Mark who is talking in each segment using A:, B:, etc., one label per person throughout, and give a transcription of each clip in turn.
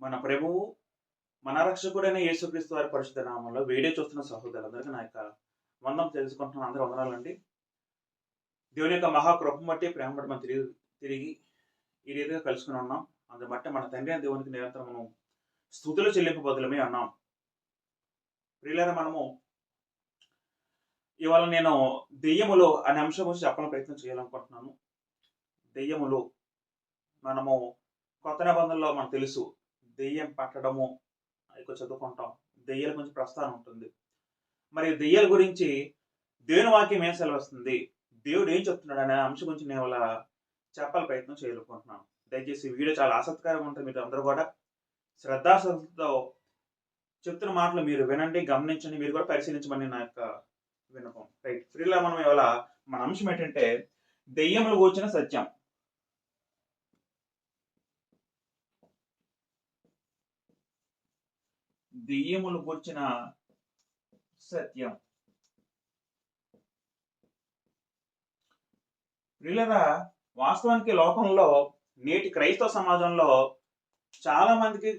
A: మన ప్రభువు, మన రక్షకుడైన యేసుక్రీస్తు వారి పరిశుద్ధ నామంలో వీడియో చూస్తున్న సహోదరులందరికీ నా యొక్క వందనం తెలుసుకుంటున్నాను. అందరూ వందనాలండి. దేవుని యొక్క మహాకృపను బట్టి ప్రేమ బట్టి మనం తిరిగి ఈ రీతిగా కలుసుకుని ఉన్నాం. అందుని బట్టి మన తండ్రి అయిన దేవునికి నిరంతరం మనం స్తుతులు చెల్లింపు బదులమే అన్నాం. ప్రియులారా, మనము ఇవాళ నేను దెయ్యములు అనే అంశం గురించి చెప్పాలని ప్రయత్నం చేయాలనుకుంటున్నాను. దెయ్యములు మనము కొత్త నిబంధనలో మనకు తెలుసు, దెయ్యం పట్టడము ఎక్కువ చదువుకుంటాం. దెయ్యాల గురించి ప్రస్తావన ఉంటుంది. మరి దెయ్యాల గురించి దేవుని వాక్యం ఏం సెలవిస్తుంది, దేవుడు ఏం చెప్తున్నాడు అనే అంశం గురించి నేను అలా చెప్పాలి ప్రయత్నం చేయాలనుకుంటున్నాను. దయచేసి వీడియో చాలా ఆసక్తికరంగా ఉంటుంది. మీరు అందరూ కూడా శ్రద్ధాశక్తితో చెప్తున్న మాటలు మీరు వినండి, గమనించండి, మీరు కూడా పరిశీలించమని నా యొక్క విన్నపం. రైట్, ఫ్రీలా మనం ఇవాళ మన అంశం ఏంటంటే దెయ్యములు కూర్చిన సత్యం. దెయ్యములు కూర్చిన సత్యం. ప్రియులరా, వాస్తవానికి లోకంలో నేటి క్రైస్తవ సమాజంలో చాలా మందికి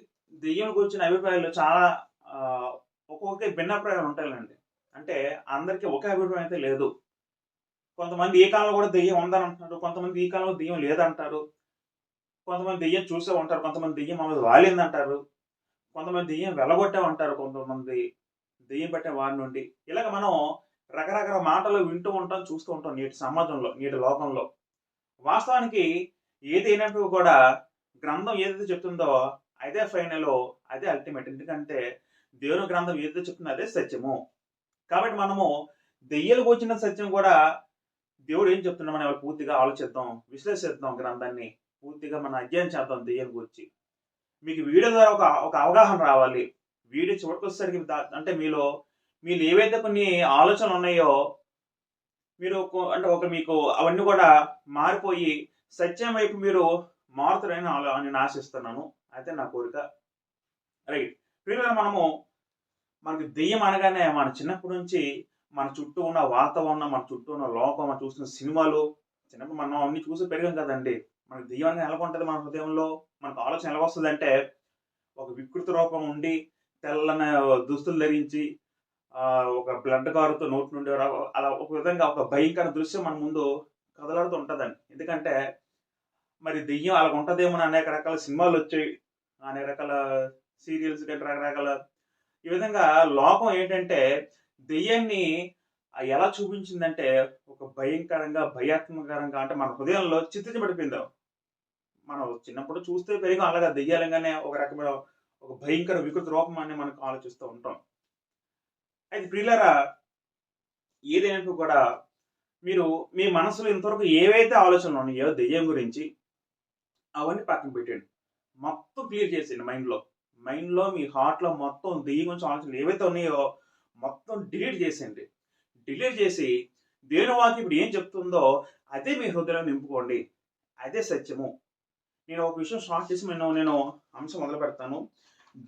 A: దెయ్యం గురించిన అభిప్రాయాలు చాలా ఒక్కొక్క భిన్నాభిప్రాయాలు ఉంటాయండి. అంటే అందరికీ ఒకే అభిప్రాయం అయితే లేదు. కొంతమంది ఈ కాలంలో కూడా దెయ్యం ఉందని అంటున్నారు, కొంతమంది ఈ కాలంలో దెయ్యం లేదంటారు, కొంతమంది దెయ్యం చూసే ఉంటారు, కొంతమంది దెయ్యం మమ్మల్ని వాలిందంటారు, కొంతమంది దెయ్యం వెలగొట్టామంటారు, కొంతమంది దెయ్యం పట్టే వారి నుండి. ఇలాగ మనం రకరకాల మాటలు వింటూ ఉంటాం, చూస్తూ ఉంటాం నేటి సమాజంలో, నేటి లోకంలో. వాస్తవానికి ఏది అయినట్టు కూడా గ్రంథం ఏదైతే చెప్తుందో అదే ఫైనల్, అదే అల్టిమేట్. ఎందుకంటే దేవుని గ్రంథం ఏదైతే చెప్తుందో అదే సత్యము. కాబట్టి మనము దెయ్యాలకు వచ్చిన సత్యం కూడా దేవుడు ఏం చెప్తున్నా మనం పూర్తిగా ఆలోచిద్దాం, విశ్లేషిద్దాం, గ్రంథాన్ని పూర్తిగా మనం అధ్యయనం చేద్దాం దెయ్యం గురించి. మీకు వీడియో ద్వారా ఒక అవగాహన రావాలి. వీడియో చివరికి వచ్చేసరికి అంటే మీలో ఏవైతే కొన్ని ఆలోచనలు ఉన్నాయో మీరు అంటే మీకు అవన్నీ కూడా మారిపోయి సత్యం వైపు మీరు మారుతారని నేను ఆశిస్తున్నాను. అయితే నా కోరిక. రైట్, ప్రియులారా, మనకి దెయ్యం అనగానే మన చిన్నప్పటి నుంచి మన చుట్టూ ఉన్న వాతావరణం, మన చుట్టూ ఉన్న లోకం, మనం చూస్తున్న సినిమాలు, చిన్నప్పుడు మనం అన్ని చూసి పెరిగాం కదండి. మనకి దెయ్యం అనగా ఎలా ఉంటుంది మన హృదయంలో, మనకు ఆలోచన ఎలా వస్తుంది అంటే ఒక వికృత రూపం ఉండి తెల్లని దుస్తులు ధరించి ఒక బ్లడ్ కారుతో నోటి నుండి అలా ఒక విధంగా ఒక భయంకర దృశ్యం మన ముందు కదలాడుతూ ఉంటుందండి. ఎందుకంటే మరి దెయ్యం అలా ఉంటుందేమో అనేక రకాల సినిమాలు వచ్చాయి, అనేక రకాల సీరియల్స్ కానీ రకరకాల. ఈ విధంగా లోకం ఏంటంటే దెయ్యాన్ని ఎలా చూపించిందంటే ఒక భయంకరంగా, భయాత్మకరంగా, అంటే మన హృదయంలో చిత్రించబడిపోయింది. మనం చిన్నప్పుడు చూస్తే పెరిగాం, అలాగా దెయ్యాలంగానే ఒక రకమైన ఒక భయంకర వికృత రూపం అని మనకు ఆలోచిస్తూ ఉంటాం. అయితే ప్రియులారా, ఏదైనా కూడా మీరు మీ మనసులో ఇంతవరకు ఏవైతే ఆలోచనలు ఉన్నాయో దెయ్యం గురించి అవన్నీ పక్కన పెట్టండి. మొత్తం క్లియర్ చేసేయండి మైండ్లో మీ హార్ట్లో మొత్తం దెయ్యం గురించి ఆలోచనలు ఏవైతే ఉన్నాయో మొత్తం డిలీట్ చేసేయండి. డిలీట్ చేసి దేవుని వాక్యం ఇప్పుడు ఏం చెప్తుందో అదే మీ హృదయంలో నింపుకోండి. అదే సత్యము. నేను ఒక విషయం స్టార్ట్ చేసి నేను అంశం మొదలు పెడతాను.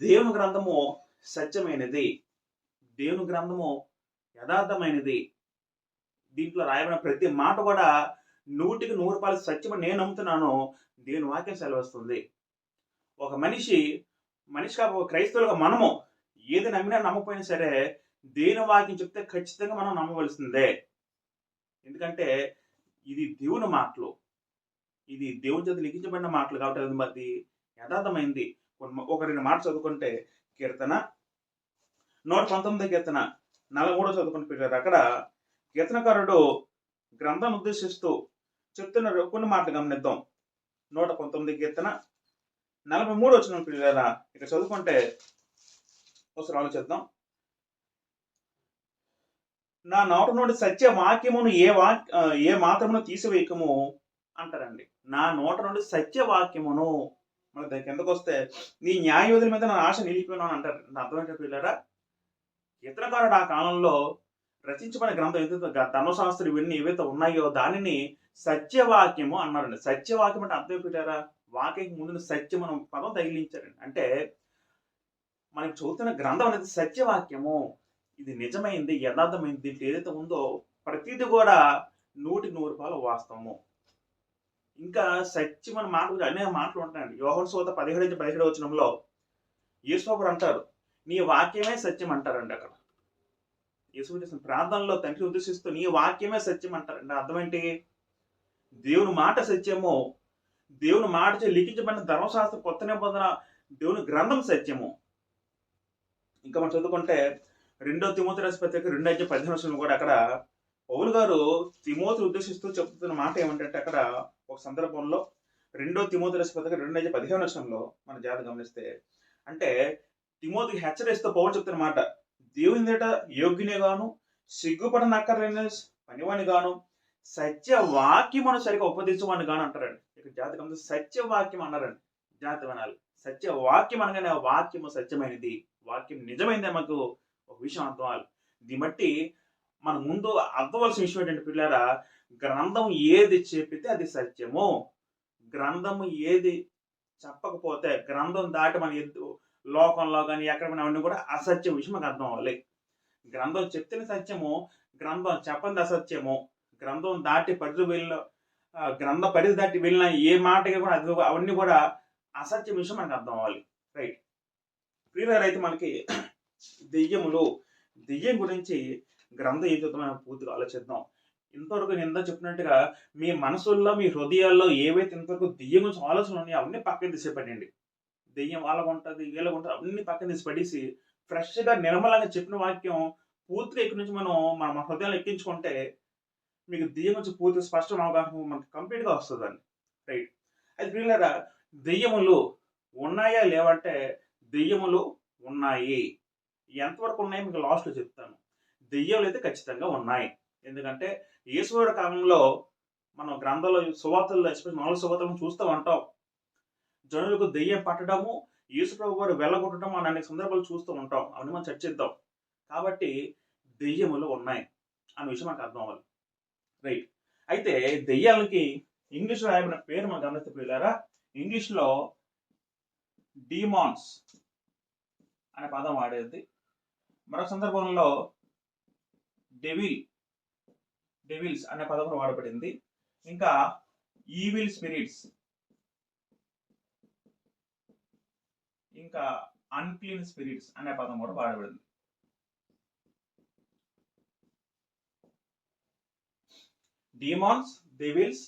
A: దేవుని గ్రంథము సత్యమైనది, దేవుని గ్రంథము యథార్థమైనది. దీంట్లో రాయబడిన ప్రతి మాట కూడా 100కి 100 సత్యమని నేను నమ్ముతున్నాను. దేవుని వాక్యం సెలవిస్తుంది. ఒక మనిషి కాకపోతే క్రైస్తవులుగా మనము ఏది నమ్మినా నమ్మకపోయినా సరే దేవుని వాక్యం చెప్తే ఖచ్చితంగా మనం నమ్మవలసిందే. ఎందుకంటే ఇది దేవుని మాటలు, ఇది దేవుని చేత లిఖించబడిన మాటలు కాబట్టి అది యథార్థమైంది. ఒక 2 మాటలు చదువుకుంటే కీర్తన 119 కీర్తన 43 చదువుకుంటూ పెట్టారు. అక్కడ కీర్తనకారుడు గ్రంథాన్ని ఉద్దేశిస్తూ చెప్తున్న కొన్ని మాటలు గమనిద్దాం. 119 కీర్తన 43 వచ్చిన పిల్లరా ఇక్కడ చదువుకుంటే ఒకసారి ఆలోచిద్దాం. నా నోట నుండి సత్య వాక్యమును ఏ మాత్రమును తీసివేయకము అంటారండి. నా నోట నుండి సత్య వాక్యమును, మన దాని కిందకు వస్తే నీ న్యాయవిధుల మీద నా ఆశ నిలిపినాను అంటారు. అర్థం ఏంటో పిల్లరా, ఇతరకారుడు ఆ కాలంలో రచించబడిన గ్రంథం ఏదైతే ధర్మశాస్త్రం ఇవన్నీ ఏవైతే ఉన్నాయో దానిని సత్యవాక్యము అన్నారండి. సత్యవాక్యం అంటే అర్థం పెట్టారా, వాక్యం ముందు సత్యం అనే పదం తగిలించారండి. అంటే మనకి చదువుతున్న గ్రంథం అనేది సత్యవాక్యము, ఇది నిజమైంది, యథార్థమైంది. దీంట్లో ఏదైతే ఉందో ప్రతిదీ కూడా 100కి 100 వాస్తవము. ఇంకా సత్యం అనే మాట అనేక మాటలు ఉంటాయండి. యోహాను సువార్త 17:17 వచనంలో యేసు అంటారు, నీ వాక్యమే సత్యం అంటారండి అక్కడ. యేసు చేసిన ప్రార్థనలో తండ్రి ఉద్దేశిస్తూ నీ వాక్యమే సత్యం అంటారండి. అర్థం ఏంటి? దేవుని మాట సత్యము, దేవుని మాట లిఖించబడిన ధర్మశాస్త్ర కొత్త నిబంధన దేవుని గ్రంథం సత్యము. ఇంకా మనం చదువుకుంటే 2 తిమోతి రాసిన పత్రిక 2:15 కూడా అక్కడ పౌలు గారు తిమోతిని ఉద్దేశిస్తూ చెప్తున్న మాట ఏమంటే అక్కడ ఒక సందర్భంలో 2 తిమోతి రాసిన పత్రిక 2:15 మన జాగ్రత్త గమనిస్తే, అంటే తిమోతికి హెచ్చరిస్తూ పౌలు చెప్తున్న మాట, దేవుని దేట యోగ్యుని గాను సిగ్గుపడనక్కర్లేని పనివాని గాను సత్యవాక్యమును సరిగా ఉపదేశవాన్ని గాను అంటారండి. ఇక్కడ జాగ్రత్త గమనిస్తే సత్యవాక్యం అన్నారండి. జాగ్రత్త వినాలి. సత్యవాక్యం అనగానే ఆ వాక్యము సత్యమైనది, వాక్యం నిజమైందే మనకు ఒక విషయం అర్థం అవ్వాలి. దీన్ని బట్టి మన ముందు అర్థవలసిన విషయం ఏంటంటే పిల్లారా, గ్రంథం ఏది చెప్పితే అది సత్యము. గ్రంథము ఏది చెప్పకపోతే, గ్రంథం దాటి మన లోకంలో కానీ ఎక్కడ అవన్నీ కూడా అసత్య విషయం మనకు అర్థం అవ్వాలి. గ్రంథం చెప్తేనే సత్యము, గ్రంథం చెప్పంది అసత్యము. గ్రంథం దాటి పరిధి వెళ్ళిన, గ్రంథ పరిధి దాటి వెళ్ళిన ఏ మాటకి కూడా అది అవన్నీ కూడా అసత్య విషయం మనకు అర్థం అవ్వాలి. రైట్. ప్రియులారా, అయితే మనకి దెయ్యం గురించి గ్రంథం ఏం చెప్తామో పూర్తిగా ఆలోచిద్దాం. ఇంతవరకు నేను ఇందా చెప్పినట్టుగా మీ మనసుల్లో, మీ హృదయాల్లో ఏవైతే ఇంతవరకు దెయ్యం గురించి ఆలోచనలు ఉన్నాయో అవన్నీ పక్కన తీసేపడండి. దెయ్యం వాళ్ళకు ఉంటుంది, వీళ్ళకు ఉంటుంది, అన్ని పక్కన తీసి పడేసి ఫ్రెష్గా నిర్మలంగా చెప్పిన వాక్యం పూర్తిగా ఇక్కడి నుంచి మనం మన హృదయాలు ఎక్కించుకుంటే మీకు దెయ్యం గురించి పూర్తిగా స్పష్టమైన అవగాహన మనకి కంప్లీట్గా వస్తుందండి. రైట్. అయితే ప్రియులారా, దెయ్యములు ఉన్నాయా లేవంటే దెయ్యములు ఉన్నాయి. ఎంతవరకు ఉన్నాయి మీకు లాస్ట్లో చెప్తాను. దెయ్యాలు అయితే ఖచ్చితంగా ఉన్నాయి. ఎందుకంటే యేసువారి కాలంలో మనం గ్రంథాల్లో సువార్తల్లో ఎస్పెషల్ 4 సువార్తలను చూస్తూ ఉంటాం. జనులకు దెయ్యం పట్టడము, యేసు ప్రభు వారు వెళ్ళగొట్టడం అని అనేక సందర్భాలు చూస్తూ ఉంటాం. అవన్నీ మనం చర్చిద్దాం. కాబట్టి దెయ్యములు ఉన్నాయి అనే విషయం మనకు అర్థం అవ్వాలి. రైట్. అయితే దెయ్యాలకి ఇంగ్లీష్లో రాయబడిన పేరు మనం గమనిస్తే పిల్లారా, ఇంగ్లీష్లో డీమాన్స్ అనే పదం వాడేది. మరొక సందర్భంలో డెవిల్స్ అనే పదం కూడా వాడబడింది. ఇంకా ఈవిల్ స్పిరిట్స్, ఇంకా అన్క్లీన్ స్పిరిట్స్ అనే పదం కూడా వాడబడింది. Demons, devils,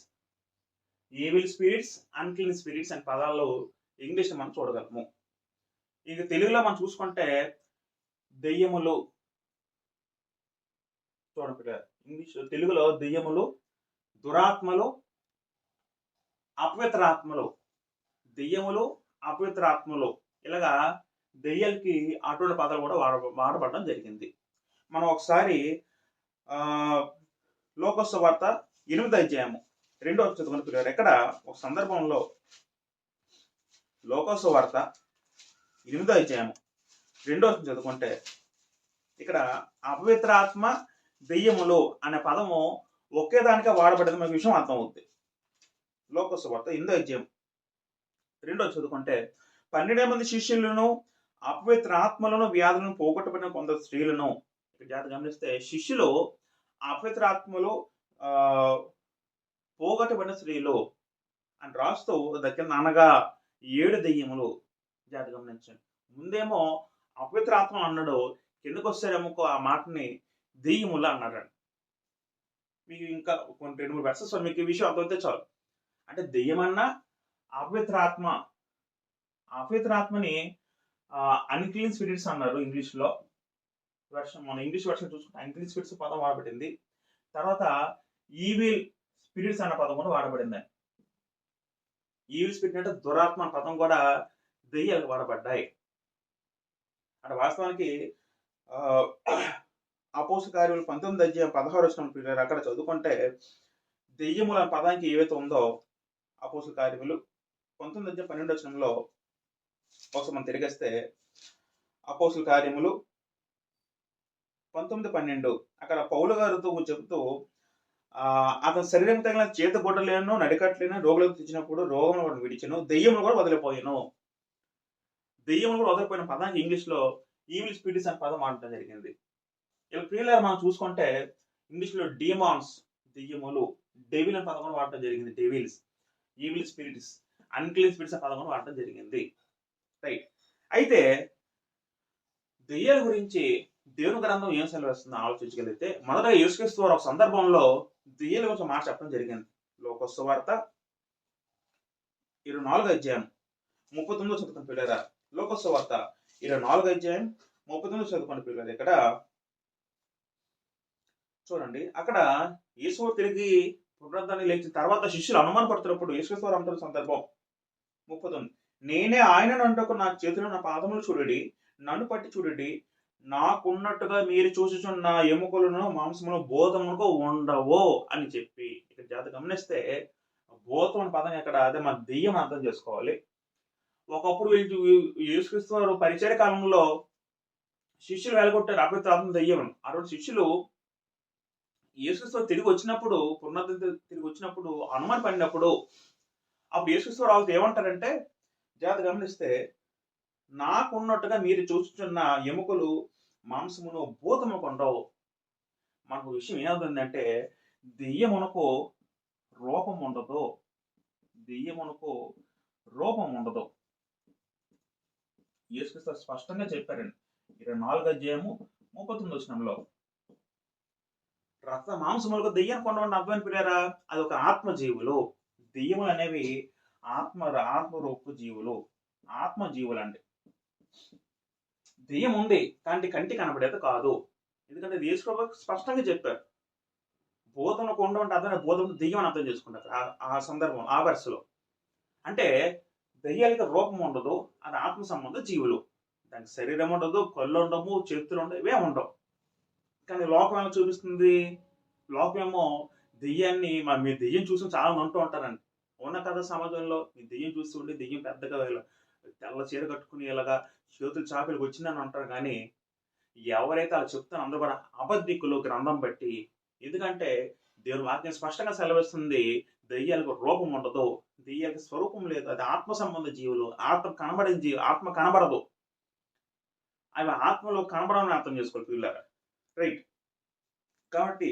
A: evil spirits, unclean spirits అనే పదాలు ఇంగ్లీష్ మనం చూడగలము. ఇక తెలుగులో మనం చూసుకుంటే దెయ్యములు చూడండి. ఇంగ్లీష్ తెలుగులో దెయ్యములు, దురాత్మలు, అపవిత్రాత్మలు, దెయ్యములు, అపవిత్రాత్మలు, ఇలాగా దెయ్యాలకి అటువంటి పదాలు కూడా వాడబడడం జరిగింది. మనం ఒకసారి లోక సువార్త 8వ అధ్యాయము 2వ చదువుకుని పిల్లలు, ఎక్కడ ఒక సందర్భంలో లోక సువార్త 8వ అధ్యాయము 2వ చదువుకుంటే ఇక్కడ అపవిత్రాత్మ, దెయ్యములు అనే పదము ఒకే దానిగా వాడబడ్డది మనకు విషయం అర్థం అవుతుంది. లోక సువార్త 8వ అధ్యాయం 2వ చదువుకుంటే 12 మంది శిష్యులను, అపవిత్రాత్మలను, వ్యాధులను పోగొట్టబడిన కొందరు స్త్రీలను, ఇక్కడ జాగ్రత్త గమనిస్తే శిష్యులు, అపవిత్రాత్మలు, పోగొట్టబడిన స్త్రీలు అని రాస్తూ దగ్గర అనగా 7 దెయ్యములు. జాగ్రత్త గమనించండి. ముందేమో అపవిత్రాత్మలు అన్నాడు, కిందకు వస్తేనేమో ఆ మాటని దెయ్యములు అన్నారండి. మీకు ఇంకా కొన్ని 2-3 వెర్సెస్ మీకు ఈ విషయం అర్థమైతే చాలు. అంటే దెయ్యమన్నా అపవిత్రాత్మని అన్క్లీన్ స్పిరిట్స్ అన్నారు ఇంగ్లీష్లో. మన ఇంగ్లీష్ వర్షన్ చూసుకుంటే అన్క్లీన్ స్పిరిట్స్ పదం వాడబడింది. తర్వాత ఈవిల్ స్పిరిట్స్ అన్న పదం కూడా వాడబడింది. ఈవిల్ స్పిరిట్ అంటే దురాత్మ అన్న పదం కూడా దెయ్యాలు వాడబడ్డాయి. అంటే వాస్తవానికి అపోస్తల కార్యములు 19వ అధ్యాయం 16వ వచనం అక్కడ చదువుకుంటే దెయ్యముల పదానికి ఏవైతే ఉందో అపోస్తల కార్యములు 19వ అధ్యాయం 12వ వచనంలో ఒకసారి మనం తిరిగేస్తే అపోస్తల కార్యములు 19:12 అక్కడ పౌలు గారితో చెబుతూ అతని శరీరం తగిన చేత గొడ్డలేను, నడికట్లేను రోగులకు తెచ్చినప్పుడు రోగములు కూడా విడిచెను, దెయ్యములు కూడా వదిలిపోయాను. దెయ్యములు కూడా వదిలిపోయిన పదానికి ఇంగ్లీష్లో ఈవిల్ స్పిరిట్స్ అనే పదం వాడటం జరిగింది. ఇలా ప్రియులారా మనం చూసుకుంటే ఇంగ్లీష్లో డీమాన్స్ దెయ్యములు, డెవిల్ అనే పదం కూడా వాడటం జరిగింది. Devils, evil spirits, unclean spirits అనే పదం కూడా వాడటం జరిగింది. రైట్. అయితే దెయ్యాల గురించి దేవుని గ్రంథం ఏం సెలవిస్తుందో ఆలోచించగలిగితే మొదట యేసుక్రీస్తు వారు ఒక సందర్భంలో దెయ్యాల గురించి మాట చెప్పడం జరిగింది. లోక సువార్త 24 అధ్యాయం 39 చదువుకుని పిల్లరా. లోక సువార్త 24 అధ్యాయం 39 చదువుకుని పిల్లలు. ఇక్కడ చూడండి, అక్కడ యేసు తిరిగి పునరుద్ధాన్ని లేచిన తర్వాత శిష్యులు అనుమానపడుతున్నప్పుడు యేసుక్రీస్తు వారు అంటున్న సందర్భం 39, నేనే ఆయనను అంటకు నా చేతులు నా పాదములు చూడండి, నన్ను పట్టి చూడండి, నాకున్నట్టుగా మీరు చూసుచున్న ఎముకలను మాంసమును భూతమునకు ఉండవు అని చెప్పి. ఇక్కడ జాగ్రత్త గమనిస్తే భూతం అనే పదం ఎక్కడ, అదే మన దెయ్యం అర్థం చేసుకోవాలి. ఒకప్పుడు వీళ్ళు యేసుక్రీస్తు వారు పరిచయ కాలంలో శిష్యులు వెళ్ళగొట్టారు అపవిత్రాత్మ దెయ్యం. అటువంటి శిష్యులు యేసుక్రీస్తు తిరిగి వచ్చినప్పుడు, పునరుద్ధరణ తిరిగి వచ్చినప్పుడు అనుమాన పడినప్పుడు అప్పుడు యేసుక్రీస్తు వాళ్ళతో ఏమంటారంటే, జాగ్రత్త గమనిస్తే, నాకున్నట్టుగా మీరు చూస్తున్న ఎముకలు మాంసమును భూతమునకు ఉండవు. మనకు విషయం ఏమవుతుందంటే, దెయ్యమునకు రూపం ఉండదు. దెయ్యమునకు రూపం ఉండదు. యేసుక్రీస్తు స్పష్టంగా చెప్పారండి 24 అధ్యాయము 39 వచనంలో. రక్త మాంసములకు దెయ్యానికి ఉండవని అర్థమైన పిల్లరా, అది ఒక ఆత్మజీవులు. దెయ్యములు అనేవి ఆత్మరూపు జీవులు, ఆత్మజీవులు అండి. దెయ్యం ఉంది కానీ కంటి కనబడేది కాదు. ఎందుకంటే యేసు ప్రభువు స్పష్టంగా చెప్పారు. భూతమునకు ఉండవంటే అర్థం భూతం దెయ్యం అని అర్థం చేసుకుంటారు ఆ సందర్భం, ఆ వరుసలో. అంటే దెయ్యాలకి రూపం ఉండదు, అది ఆత్మ సంబంధ జీవులు. దానికి శరీరం ఉండదు, కళ్ళు ఉండవు, చేతులు ఉండవు, ఇవే ఉండవు. కానీ లోకం ఏమో చూపిస్తుంది, లోకమేమో దెయ్యాన్ని మీరు దెయ్యం చూసి చాలా మంది అంటూ ఉంటారండి. ఉన్న కథ సమాజంలో మీ దెయ్యం చూస్తూ ఉండి దెయ్యం పెద్దగా తెల్ల చీర కట్టుకుని ఇలాగా చేతులు చాపలకు వచ్చిందని అంటారు. కానీ ఎవరైతే అలా చెప్తారో అందరూ కూడా అబద్ధికులు గ్రంథం బట్టి. ఎందుకంటే దేవుని వాక్యం స్పష్టంగా సెలవిస్తుంది, దెయ్యాలకు రూపం ఉండదు, దెయ్యాలకు స్వరూపం లేదు, అది ఆత్మ సంబంధ జీవులు. ఆత్మ కనబడదు, అవి ఆత్మలో కనబడమని అర్థం చేసుకోవాలి పిల్లరా. రైట్. కాబట్టి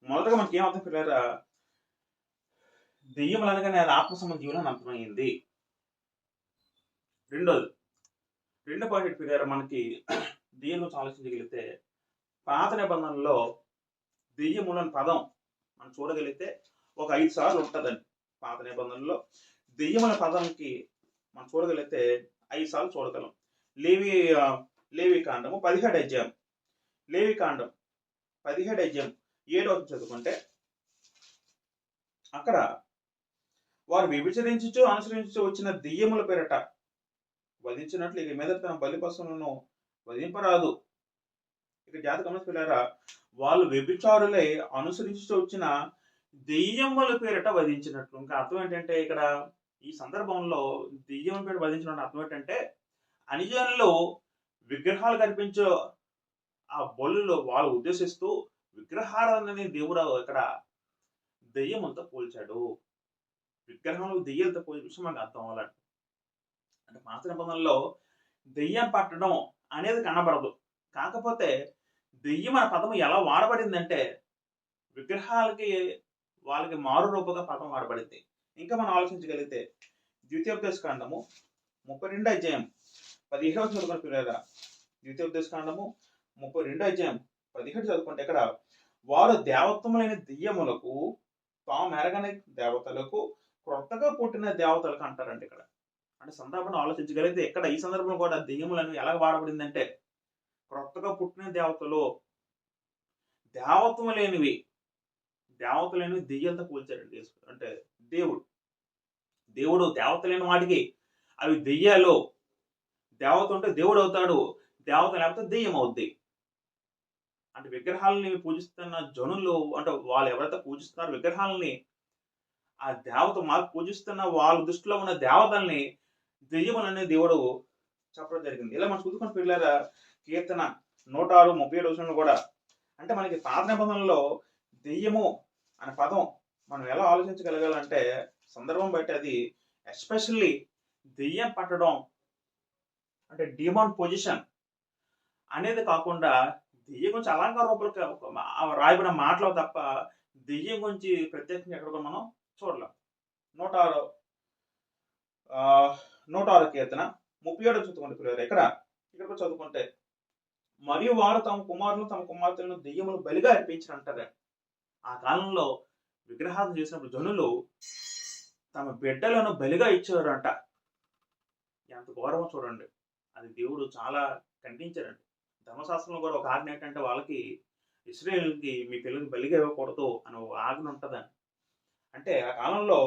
A: మొదటగా మనకి ఏమర్థం పిల్లరా, దెయ్యములు అనగానే అది ఆత్మ సంబంధ జీవులు అని అర్థమైంది. రెండో పాయింట్ పిల్లరా, మనకి దెయ్యం గురించి ఆలోచించగలిగితే పాత నిబంధనలో దెయ్యములని పదం మనం చూడగలిగితే ఒక 5 సార్లు ఉంటుందండి. పాత నిబంధనలో దెయ్యముల పదంకి మనం చూడగలిగితే 5 సార్లు చూడగలం. లేవి కాండము 17 అధ్యాయం, లేవి కాండం 17 అధ్యాయం 7వ చదువుకుంటే, అక్కడ వారు వ్యభిచరించుచు అనుసరించుచు వచ్చిన దెయ్యముల పేరట వధించినట్లు ఇక మీద తన బలి పశువులను వధింపరాదు. ఇక జాతి గమనించారా, వాళ్ళు వ్యభిచారులై అనుసరించి వచ్చిన దెయ్యముల పేరిట వధించినట్లు. ఇంకా అర్థం ఏంటంటే, ఇక్కడ ఈ సందర్భంలో దెయ్యం పేరు వధించిన అర్థం ఏంటంటే, అన్యజనులు విగ్రహాలు కనిపించే ఆ బలులు వాళ్ళు ఉద్దేశిస్తూ విగ్రహారాధనని దేవుడు ఇక్కడ దెయ్యములతో పోల్చాడు. విగ్రహాలు దెయ్యాలతో పోల్చే విషయం మనకు అర్థం అవ్వాలంటే, అంటే పాత నిబంధనలో దెయ్యం పట్టడం అనేది కనబడదు. కాకపోతే దెయ్యం అనే పదం ఎలా వాడబడిందంటే, విగ్రహాలకి వాళ్ళకి మారు రూపంగా పదం వాడబడింది. ఇంకా మనం ఆలోచించగలిగితే ద్వితీయోపదేశ కాండము 32 అధ్యాయం 17 చదువుకుని పిల్లరా. ద్వితీయోపదేశ కాండము 32 అధ్యాయం 17 చదువుకుంటే, ఇక్కడ వారు దేవత్వములైన దెయ్యములకు తాము మెరగని దేవతలకు క్రొత్తగా పుట్టిన దేవతలకు అంటారండి. ఇక్కడ అంటే సందర్భం ఆలోచించగలిగితే ఇక్కడ ఈ సందర్భంలో కూడా దెయ్యములను ఎలా వాడబడిందంటే, క్రొత్తగా పుట్టిన దేవతలు, దేవత్వం లేనివి దెయ్యాలతో పోల్చారండి. అంటే దేవుడు దేవత లేని వాటికి అవి దెయ్యాలు. దేవత ఉంటే దేవుడు అవుతాడు, దేవత లేకపోతే దెయ్యం అవుద్ది. అంటే విగ్రహాలని పూజిస్తున్న జనులు, అంటే వాళ్ళు ఎవరైతే పూజిస్తున్నారో విగ్రహాలని, ఆ దేవత మాకు పూజిస్తున్న వాళ్ళ దృష్టిలో ఉన్న దేవతల్ని దెయ్యములనే దేవుడు చెప్పడం జరిగింది. ఇలా మనం చూసుకుని పిల్లరా, కీర్తన 106:37 కూడా, అంటే మనకి పాత నిబంధనలో దెయ్యము అనే పదం మనం ఎలా ఆలోచించగలగాలంటే, సందర్భం బట్టి అది ఎస్పెషల్లీ దెయ్యం పట్టడం అంటే డిమాన్ పొజిషన్ అనేది కాకుండా, దెయ్యం గురించి అలంకార రూపంలో రాయబడిన మాటలు తప్ప దెయ్యం గురించి ప్రత్యేకంగా ఎక్కడ కూడా మనం చూడలేం. 106 కీర్తన 37 చదువుకోండి పిల్లలు. ఇక్కడ కూడా చదువుకుంటే, మరియు వారు తమ కుమారులను తమ కుమార్తెలను దెయ్యములు బలిగా అర్పించారంటారు. ఆ కాలంలో విగ్రహాలు చేసినప్పుడు జనులు తమ బిడ్డలను బలిగా ఇచ్చేవారంట. ఎంత ఘోరమో చూడండి. అది దేవుడు చాలా ఖండించారండి. ధర్మశాస్త్రంలో కూడా ఒక ఆజ్ఞ ఏంటంటే వాళ్ళకి, ఇశ్రాయేలుకి మీ పిల్లల్ని బలిగా ఇవ్వకూడదు అని ఒక ఆజ్ఞ ఉంటదని. అంటే ఆ కాలంలో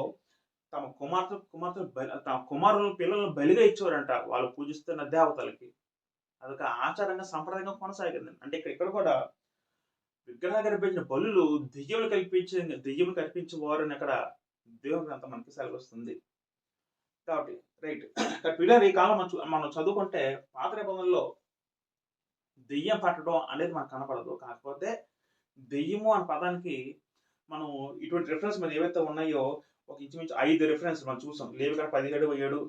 A: తమ తమ కుమారులను పిల్లలను బలిగా ఇచ్చేవారంట వాళ్ళు పూజిస్తున్న దేవతలకి. అదొక ఆచారంగా సంప్రదాయంగా కొనసాగింది. అంటే ఇక్కడ కూడా విగ్రహాలు కల్పించిన బలులు దెయ్యములు కల్పించేవారని అక్కడ దేవుని అంత మనకి సెలవిస్తుంది. కాబట్టి రైట్. పిల్లలు ఈ కాలం మనం చదువుకుంటే పాత నిబంధనలో దెయ్యం పట్టడం అనేది మనకు కనపడదు. కాకపోతే దెయ్యము అనే పదానికి మనం ఇటువంటి రిఫరెన్స్ మీద ఏవైతే ఉన్నాయో ఒక ఇంచుమించు 5 రిఫరెన్స్ మనం చూసాం. లేవికడ 17:7,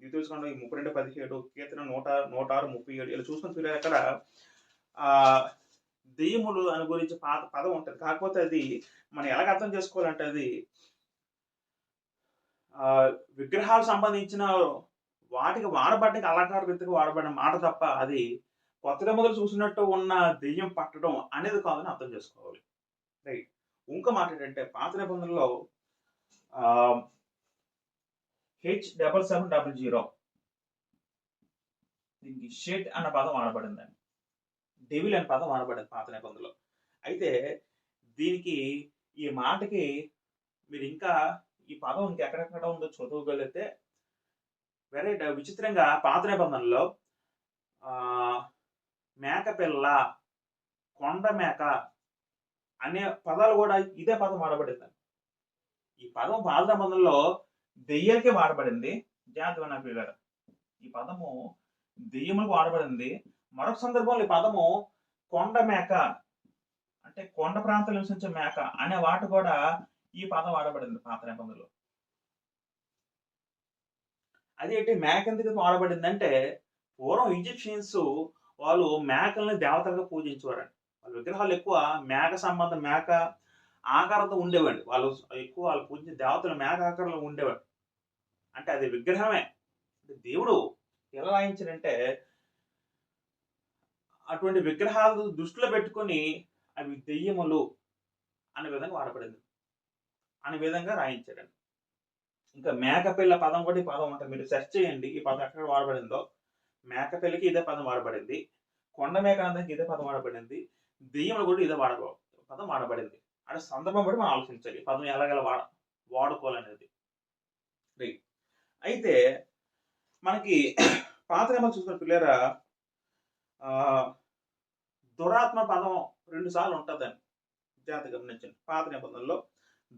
A: ద్వితీయోపదేశకాండం 32:17, కీర్తన 106:37 ఇలా చూసుకుని పిల్లలు అక్కడ దెయ్యములు అని గురించి పదం ఉంటుంది. కాకపోతే అది మనం ఎలాగ అర్థం చేసుకోవాలంటే అది విగ్రహాలకు సంబంధించిన వాటికి వాడబడ్డానికి అలంకార రీతిగా వాడబడిన మాట తప్ప అది కొత్త నిబంధనలు చూసినట్టు ఉన్న దెయ్యం పట్టడం అనేది కాదని అర్థం చేసుకోవాలి. రైట్. ఇంకో మాట ఏంటంటే పాత నిబంధనలో H7700 దీనికి షెడ్ అన్న పదం వాడబడిందండి. డెవిల్ అనే పదం వాడబడింది పాత నిబంధనలో. అయితే దీనికి ఈ మాటకి మీరు ఇంకా ఈ పదం ఇంకెక్కడెక్కడ ఉందో చదవగలిగితే వెరీ విచిత్రంగా పాత నిబంధనలో మేకపిల్ల, కొండ మేక అనే పదాలు కూడా ఇదే పదం వాడబడింది. ఈ పదం పాత నిబంధనలో దెయ్యాలకే వాడబడింది. జాగ్రత్తగా నా పిల్లలు, ఈ పదము దెయ్యములకు వాడబడింది. మరొక సందర్భంలో ఈ పదము కొండ మేక అంటే కొండ ప్రాంతాలు నివసించే మేక అనే వాటి కూడా ఈ పదం వాడబడింది పాత నిబంధనలో. అదేంటి మేక ఎందుకు వాడబడింది అంటే పూర్వం ఈజిప్షియన్స్ వాళ్ళు మేకల్ని దేవతలుగా పూజించేవారండి. వాళ్ళ విగ్రహాలు ఎక్కువ మేక ఆకారంతో ఉండేవాడి. వాళ్ళు పూజించే దేవతలు మేక ఆకారంలో ఉండేవాడు. అంటే అది విగ్రహమే. దేవుడు ఎలా రాయించారంటే అటువంటి విగ్రహాలు దృష్టిలో పెట్టుకొని అవి దెయ్యములు అనే విధంగా వాడబడింది అనే విధంగా రాయించారండి. ఇంకా మేకపిల్ల పదం కూడా ఈ పదం ఉంటుంది. మీరు సెర్చ్ చేయండి ఈ పదం ఎక్కడ వాడబడిందో. మేకపిల్లకి ఇదే పదం వాడబడింది. కొండ మేక అందరికి ఇదే పదం వాడబడింది. దెయ్యములు కూడా ఇదే పదం వాడబడింది. అంటే సందర్భం బట్టి మనం ఆలోచించాలి పదం ఎలాగలా వాడుకోవాలనేది. అయితే మనకి పాత నిబంధన చూసుకున్న పిల్లరా దురాత్మ పదం 2 సార్లు ఉంటుందని జాగ్రత్తగా గమనించండి. పాత నిబంధనలో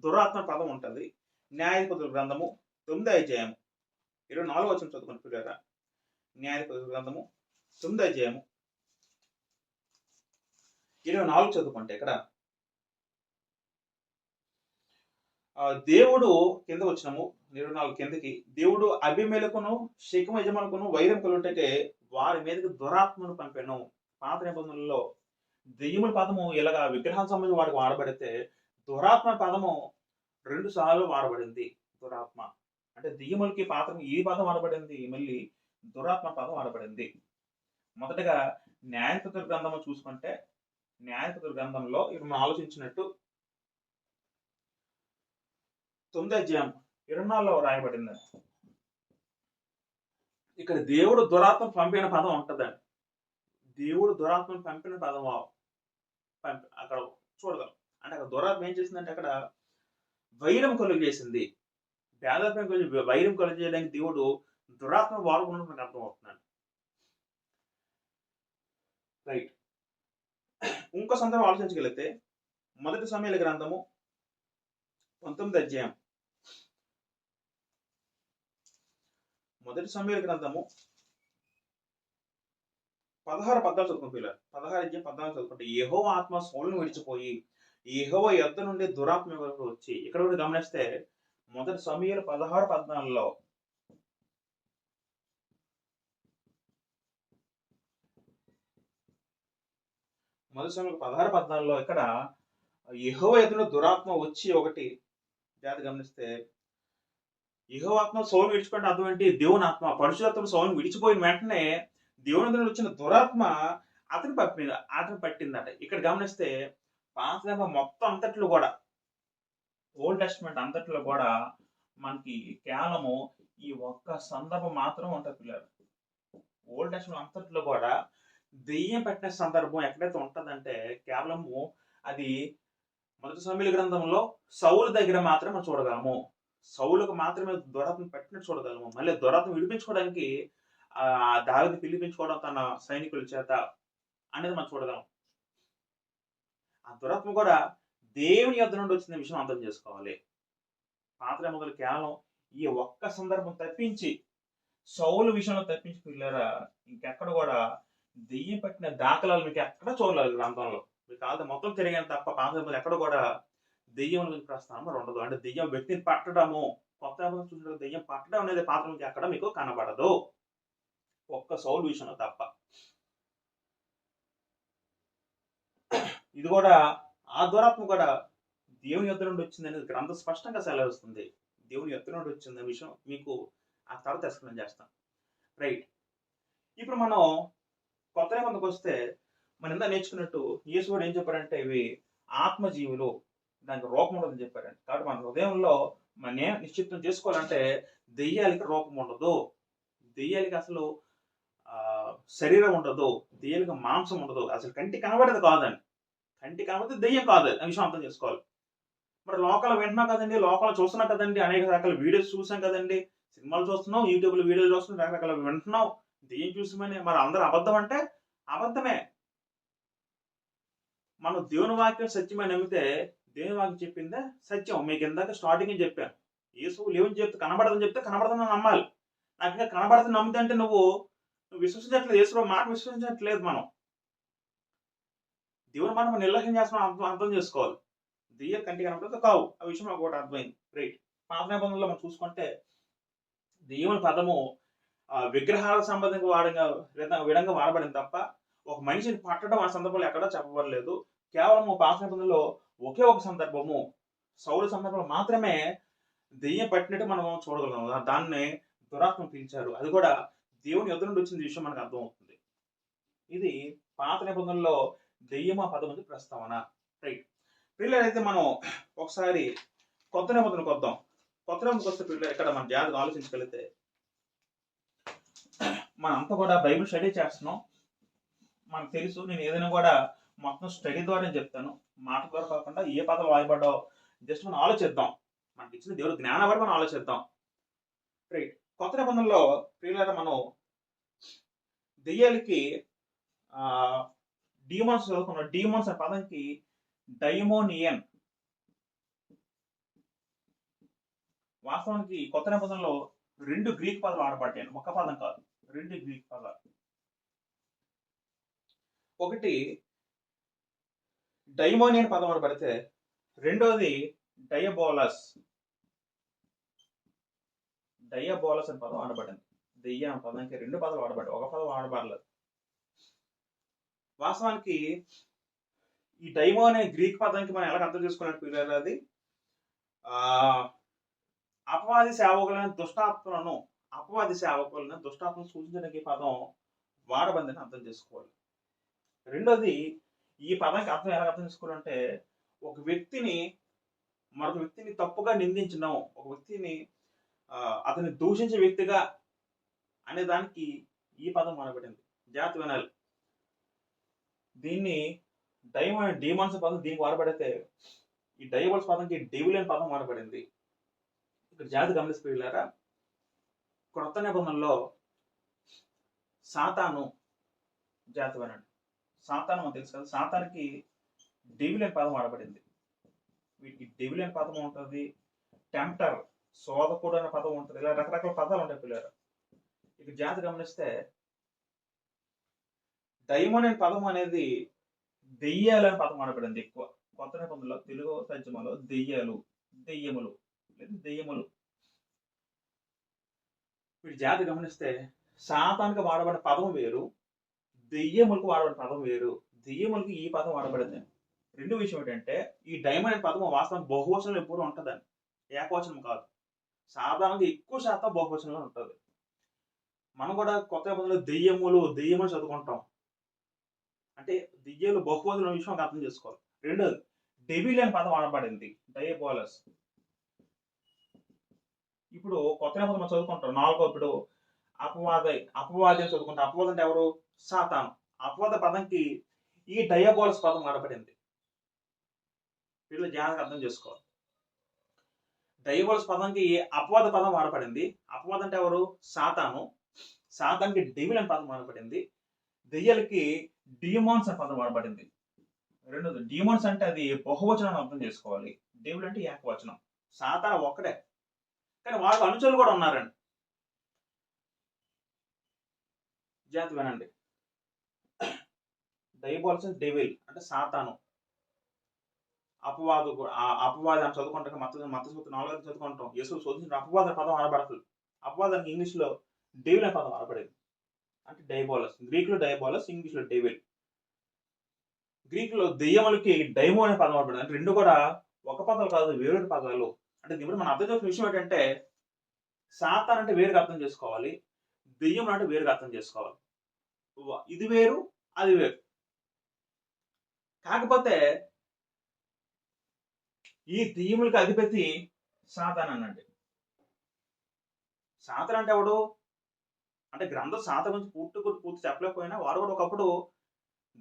A: దురాత్మ పదం ఉంటుంది. న్యాయాధిపతుల గ్రంథము 9వ అధ్యాయము 24వ వచనం చదువుకుని పిల్లరా. న్యాయాధిపతుల గ్రంథము 9వ అధ్యాయము 24 చదువుకుంటే ఇక్కడ దేవుడు కింద వచ్చినము 24 కిందకి, దేవుడు అబీమెలెకును షెకెము యజమానులకును వైరం కలుగుటకే వారి మీదకి దురాత్మను పంపాను. పాత నిబంధనలలో దెయ్యముల పదము ఇలాగా విగ్రహానికి సంబంధించి వాడికి వాడబడితే దురాత్మ పదము 2 సార్లు వాడబడింది. దురాత్మ అంటే దెయ్యములకి ఈ పదం వాడబడింది, మళ్ళీ దురాత్మ పదం వాడబడింది. మొదటగా న్యాయాధిపతుల గ్రంథము చూసుకుంటే న్యాయాధిపతుల గ్రంథంలో ఇప్పుడు మనం ఆలోచించినట్టు 9వ అధ్యాయం 24లో రాయబడింది. ఇక్కడ దేవుడు దురాత్మ పంపిన పదం ఉంటుందండి. దేవుడు దురాత్మను పంపిన పదం అక్కడ చూడగలం. అంటే అక్కడ దురాత్మ ఏం చేసిందంటే అక్కడ వైరం కలుగు చేసింది. వైరం కలుగు చేయడానికి దేవుడు దురాత్మ వాడుకున్నట్టు నాకు అర్థం అవుతున్నాను. రైట్. ఇంకో సందర్భం ఆలోచించగలిగితే మొదటి సమూయేలు గ్రంథము 19వ అధ్యాయం, మొదటి సమూయేలు గ్రంథము 16:14 చదువుకుని పిల్లలు. 16:14 చదువుకుంటే యెహోవా ఆత్మ సౌలును విడిచిపోయి యెహోవా యొద్ద నుండి దురాత్మ వరకు వచ్చి, ఇక్కడ కూడా గమనిస్తే మొదటి సమూయేలు 16:14లో మొదటి సమూయేలు 16:14లో ఇక్కడ యెహోవా యొద్ద నుండి దురాత్మ వచ్చి ఒకటి జాతి గమనిస్తే యెహోవా ఆత్మ సౌలుని విడిచిపెట్టిన అర్థం ఏంటి? దేవుని ఆత్మ. పరిశుద్ధాత్మ సౌలుని విడిచిపోయిన వెంటనే దేవుని నుండి వచ్చిన దురాత్మ అతను పట్టిందట. ఇక్కడ గమనిస్తే పాత నిబంధన మొత్తం అంతట్లో కూడా, ఓల్డ్ టెస్టమెంట్ అంతట్లో కూడా మనకి కేవలము ఈ ఒక్క సందర్భం మాత్రం ఉంటది పిల్లలు. ఓల్డ్ టెస్టమెంట్ అంతట్లో కూడా దెయ్యం పట్టిన సందర్భం ఎక్కడైతే ఉంటదంటే కేవలము అది మొదటి సమూయేలు గ్రంథంలో సౌలు దగ్గర మాత్రమే మనం చూడగలము. సౌలుకు మాత్రమే దురాత్మ పట్టినట్టు చూడగలము. మళ్ళీ దురాత్మ విడిపించుకోవడానికి దావీదు పిలిపించుకోవడం తన సైనికుల చేత అనేది మనం చూడగలం. ఆ దురాత్మ కూడా దేవుని యొద్ద నుండి వచ్చిన విషయం అర్థం చేసుకోవాలి. పాత నిబంధనలు కేవలం ఈ ఒక్క సందర్భం తప్పించి, సౌలు విషయంలో తప్పించి పిల్లరా ఇంకెక్కడ కూడా దెయ్యం పట్టిన దాఖలాలు మీకు ఎక్కడ చూడలేదు గ్రంథంలో. మీకు కాదు మొత్తం తిరిగాను తప్ప పాత నిబంధనలు ఎక్కడ కూడా దెయ్యం గురించి ప్రస్తావన మరి ఉండదు. అంటే దెయ్యం వ్యక్తిని పట్టడము, కొత్త నిబంధనలు చూసిన దెయ్యం పట్టడం అనేది పాత్ర మీకు ఎక్కడ మీకు కనబడదు, ఒక్క సౌలు విషయంలో తప్ప. ఇది కూడా ఆ దురాత్మ కూడా దేవుని యొద్ద నుండి వచ్చింది అనేది గ్రంథం స్పష్టంగా సెలవిస్తుంది. దేవుని యొద్ద నుండి వచ్చింది విషయం మీకు ఆ తర్వాత ఎక్స్ప్లెయిన్ చేస్తాం. రైట్. ఇప్పుడు మనం కొత్త నిబంధనకు వస్తే మనం ఎంత నేర్చుకున్నట్టు యేసు ఏం చెప్పారంటే ఇవి ఆత్మజీవులు, దానికి రూపం ఉండదని చెప్పారండి. కాబట్టి మన హృదయంలో మన నిశ్చితం చేసుకోవాలంటే దెయ్యాలకి రూపం ఉండదు, దెయ్యాలకి అసలు శరీరం ఉండదు, దెయ్యాలకి మాంసం ఉండదు, అసలు కంటి కనబడేది కాదండి. కంటి కనబడితే దెయ్యం కాదు, ఆ విషయం అర్థం చేసుకోవాలి. మరి లోకల్ వింటున్నాం కదండి, లోకల్ చూస్తున్నాం కదండి, అనేక రకాల వీడియోస్ చూసాం కదండి, సినిమాలు చూస్తున్నాం, యూట్యూబ్లో వీడియోలు చూస్తున్నాం, రకరకాల వింటున్నాం, దెయ్యం చూసామని మరి అందరూ అబద్ధం అంటే అబద్ధమే. మనం దేవుని వాక్యం సత్యమని నమ్మితే దేవుని వాక్యం చెప్పిందే సత్యం. మీకు ఇందాక స్టార్టింగ్ చెప్పాను, యేసు లేవని చెప్తే కనబడదని చెప్తే కనబడదని నమ్మాలి. నాకు ఇంకా కనబడదని నమ్మితే అంటే నువ్వు విశ్వసించట్లేదు, యేసు మాట విశ్వసించట్లేదు. మనం దేవుని మాట మనం నిర్లక్ష్యం చేస్తున్నాం, అర్థం చేసుకోవాలి. దెయ్యం కంటికి కనబడితే కావు, ఆ విషయం నాకు ఒకటి అర్థమైంది. రైట్. పాత నిబంధనలో మనం చూసుకుంటే దేవుని పదము విగ్రహాల సంబంధంగా విధంగా వాడబడింది తప్ప ఒక మనిషిని పట్టడం ఆ సందర్భంలో ఎక్కడా చెప్పబడలేదు. కేవలం పాత నిబంధనలో ఒకే ఒక సందర్భము, సౌలు సందర్భంలో మాత్రమే దెయ్యం పట్టినట్టు మనం చూడగలం. దాన్ని దురాత్మ పిలిచారు, అది కూడా దేవుని యొద్ద నుండి వచ్చిన విషయం మనకు అర్థమవుతుంది. ఇది పాత నిబంధనలో దెయ్యం ఆ పదం ఉంది ప్రస్తావన. రైట్. పిల్లలైతే మనం ఒకసారి కొత్త నిబంధనకు వద్దాం. కొత్త నిబంధనకు వస్తే పిల్లలు ఇక్కడ మన జాగ్రత్తగా ఆలోచించగలిగితే మనం అంతా కూడా బైబిల్ స్టడీ చేస్తున్నాం, మనకు తెలుసు. నేను ఏదైనా కూడా మొత్తం స్టడీ ద్వారా చెప్తాను, మాట ద్వారా కాకుండా ఏ పదాలు వాయబడ్డావు జస్ట్ మనం ఆలోచిద్దాం, మనకి ఇచ్చిన దేవుడు జ్ఞానం బట్టి మనం ఆలోచిద్దాం. రైట్. కొత్త నిబంధనలో పిల్లలు మనం దెయ్యాలకి డీమాన్స్ చదువుకున్నాం. డీమాన్స్ అనే పదంకి డైమోనియన్, వాస్తవానికి కొత్త నిబంధనలో 2 గ్రీక్ పదాలు వాడబడ్డాయి, ఒక పదం కాదు, 2 గ్రీక్ పదాలు. ఒకటి డైమోనియన్ పదం వాడబడితే రెండోది డయబోలస్ అనే పదం వాడబడింది. దెయ్యం అనే పదానికి 2 పదాలు వాడబడ్డాయి, ఒక పదం వాడబడలేదు. వాస్తవానికి ఈ డైమో అనే గ్రీక్ పదానికి మనం ఎలా అర్థం చేసుకున్నట్టు పిల్లలు, అది అపవాది సేవకులైన దుష్టాత్మలను సూచించడానికి పదం వాడబడిందని అర్థం చేసుకోవాలి. రెండోది ఈ పదానికి అర్థం ఎలా అర్థం చేసుకోవాలంటే ఒక వ్యక్తిని మరొక వ్యక్తిని తప్పుగా నిందించడం, ఒక వ్యక్తిని అతన్ని దూషించే వ్యక్తిగా అనే దానికి ఈ పదం వాడబడింది. జాగ్రత్త వినాలి. దీన్ని డీమాన్స్ పదం దీనికి వాడబడితే ఈ డైబోల్స్ పదంకి డెవిల్ అనే పదం వాడబడింది. ఇక్కడ జాతి గమనిస్తున్నారా, క్రొత్త నిబంధనలో సాతాను, జాతి వినండి, సాతాను మనకు తెలుసు కదా, సాతానికి డెవిల్ అనే పదం వాడబడింది. వీటికి డెవిల్ అనే పదం ఉంటుంది, టెంప్టర్, శోధకుడు అనే పదం ఉంటుంది, ఇలా రకరకాల పదాలు ఉంటాయి పిల్లలు. ఇక జాతి గమనిస్తే డైమోన్ అనే పదం అనేది దెయ్యాలు అనే పదం వాడబడింది ఎక్కువ. కొత్త నిబంధనలో తెలుగు తర్జుమాలో దెయ్యములు. వీటి జాతి గమనిస్తే సాతానికి వాడబడిన పదం వేరు, దెయ్యములకు వాడబడిన పదం వేరు. దెయ్యములకు ఈ పదం వాడబడింది. రెండు విషయం ఏంటంటే ఈ డైమోన్ అనే పదం వాస్తవం బహువచనం ఎప్పుడు ఉంటుందని, ఏకవచనం కాదు. సాధారణంగా ఎక్కువ శాతం బహువచనంలో ఉంటుంది. మనం కూడా కొత్త నిబంధనలో దెయ్యములు చదువుకుంటాం. అంటే దెయ్యాలు బహువచనం విషయం అర్థం చేసుకోవాలి. రెండోది డెవిల్ అనే పదం వాడబడింది. డయాబోలస్. ఇప్పుడు కొత్త నిబంధన మనం చదువుకుంటాం. ఇప్పుడు అపవాది అని చదువుకుంటాం. అపవాది అంటే ఎవరు? సాతాను. అపవాద పదంకి ఈ డయాబోలస్ పదం వాడబడింది. వీళ్ళు జాగ్రత్తగా అర్థం చేసుకోవాలి. డయాబోలస్ పదంకి అపవాద పదం వాడబడింది. అపవాదం అంటే ఎవరు? సాతాను. సాతానికి డెవిల్ అనే పదం వాడబడింది. దెయ్యాలకి డిమాన్స్ అనే పదం వాడబడింది. రెండోది డిమాన్స్ అంటే అది బహువచనం అర్థం చేసుకోవాలి. డెవిల్ అంటే ఏకవచనం. సాతాను ఒక్కడే, కానీ వాళ్ళ అనుచరులు కూడా ఉన్నారండి. జాగ్రత్త వినండి. డయాబోలస్ డెవిల్ అంటే సాతాను. అపవాది అని చదువుకుంటాం. మత్తయి 4 చదువుకుంటాం. యేసు శోధించిన అపవాద పదం వాడబడుతుంది. అపవాదానికి ఇంగ్లీష్ లో డెవిల్ అనే పదం వాడబడింది. అంటే డయాబోలస్. గ్రీక్ లో డయాబోలస్, ఇంగ్లీష్ లో డెవిల్. గ్రీక్ లో దెయ్యములకి డైమో అనే పదం వాడబడింది. అంటే రెండు కూడా ఒక పదాలు కాదు, వేరు పదాలు. అంటే ఇప్పుడు మనం అర్థం చేసుకున్న విషయం ఏంటంటే సాతాన్ అంటే వేరుగా అర్థం చేసుకోవాలి, దెయ్యం అంటే వేరుగా అర్థం చేసుకోవాలి. ఇది వేరు, అది వేరు. కాకపోతే ఈ దెయ్యములకి అధిపతి సాతాన్ అనండి. సాతాన్ అంటే ఎవడు? అంటే గ్రంథం సాతాన్ గురించి పూర్తి చెప్పలేకపోయినా వాడు కూడా ఒకప్పుడు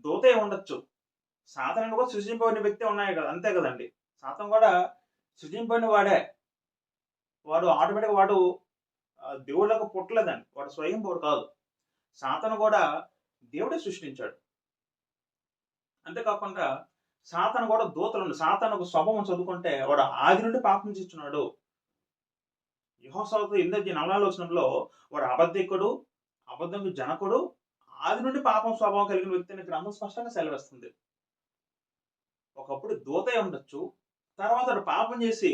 A: దూతే ఉండొచ్చు. సాతాన్ కూడా సృజింపబడిన వ్యక్తి ఉన్నాయి కదా, అంతే కదండి. సాతాన్ కూడా సృజింపబడిన వాడే. వాడు ఆటోమేటిక్ వాడు దేవుళ్ళకు పుట్టలేదండి. వాడు స్వయంభుడు కాదు. సాతాను కూడా దేవుడే సృష్టించాడు. అంతేకాకుండా సాతాను కూడా దూతలు. సాతాను ఒక స్వభావం చదువుకుంటే వాడు ఆది నుండి పాపం చేస్తున్నాడు. యెహోషువ 8:4 వచనంలో వాడు అబద్ధికుడు, అబద్ధంకు జనకుడు, ఆది నుండి పాపం స్వభావం కలిగిన వ్యక్తిని గ్రంథం స్పష్టంగా సెలవిస్తుంది. ఒకప్పుడు దూతే ఉండొచ్చు, తర్వాత వాడు పాపం చేసి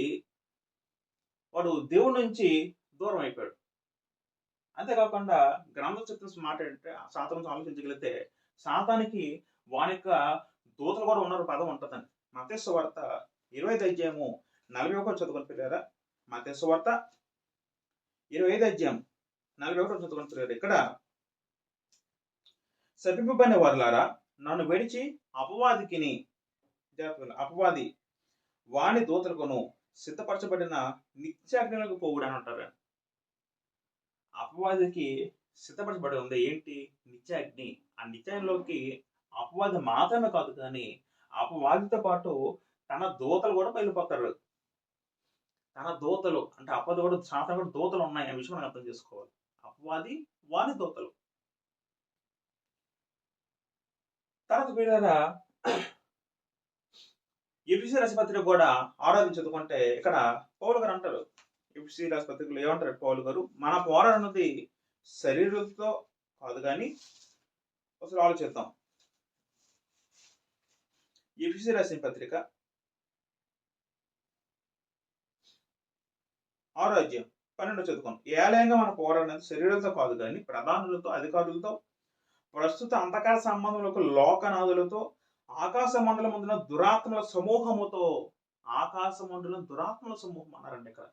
A: వాడు దేవుడి నుంచి దూరం అయిపోయాడు. అంతేకాకుండా గ్రంథం చెప్తున్న మాట ఏంటంటే సాతాను ఆలోచించగలిగితే సాతానికి వాని యొక్క దూతలు కూడా ఉన్నారు పదం ఉంటుందండి. మత్తయి సువార్త 25:41 చదువుకొని పిల్లారా. మత్తయి సువార్త 25:41 చదువుకొని పిల్లారా. ఇక్కడ శపింపబడిన వారులారా, నన్ను విడిచి అపవాది వాని దూతలకును సిద్ధపరచబడిన నిత్యాగ్నిలకు పోవుడు అని అంటారు. అపవాదికి సిద్ధపరచబడి ఉంది ఏంటి? నిత్యాగ్ని. ఆ నిత్యాగ్నిలోకి అపవాది మాత్రమే కాదు, కానీ అపవాదితో పాటు తన దూతలు కూడా వెళ్ళిపోతారు. తన దూతలు అంటే అపవాది కూడా సాతాను కూడా దూతలు ఉన్నాయి అనే విషయం మనం అర్థం చేసుకోవాలి. అపవాది వాని దూతలు. తర్వాత వీళ్ళరా ఎఫెసీ రాసిన పత్రిక కూడా చదువుకుంటే ఇక్కడ పౌలు గారు అంటారు. ఎఫెసీ రాసిన పత్రికలో ఏమంటారు పౌలు గారు? మన పోరాటం అన్నది శరీరంతో కాదు కానీ అసలు ఆలోచిద్దాం. ఎఫెసీ రాసిన పత్రిక 6:12 చదువుకోండి. ఏలయంగా మన పోరాటం అనేది శరీరంతో కాదు కానీ ప్రధానులతో, అధికారులతో, ప్రస్తుత అంధకార సంబంధములకు, లోకనాథులతో, ఆకాశ మండలం ముందున దురాత్మల సమూహముతో. ఆకాశ మండలం దురాత్మల సమూహం అన్నారండి ఇక్కడ.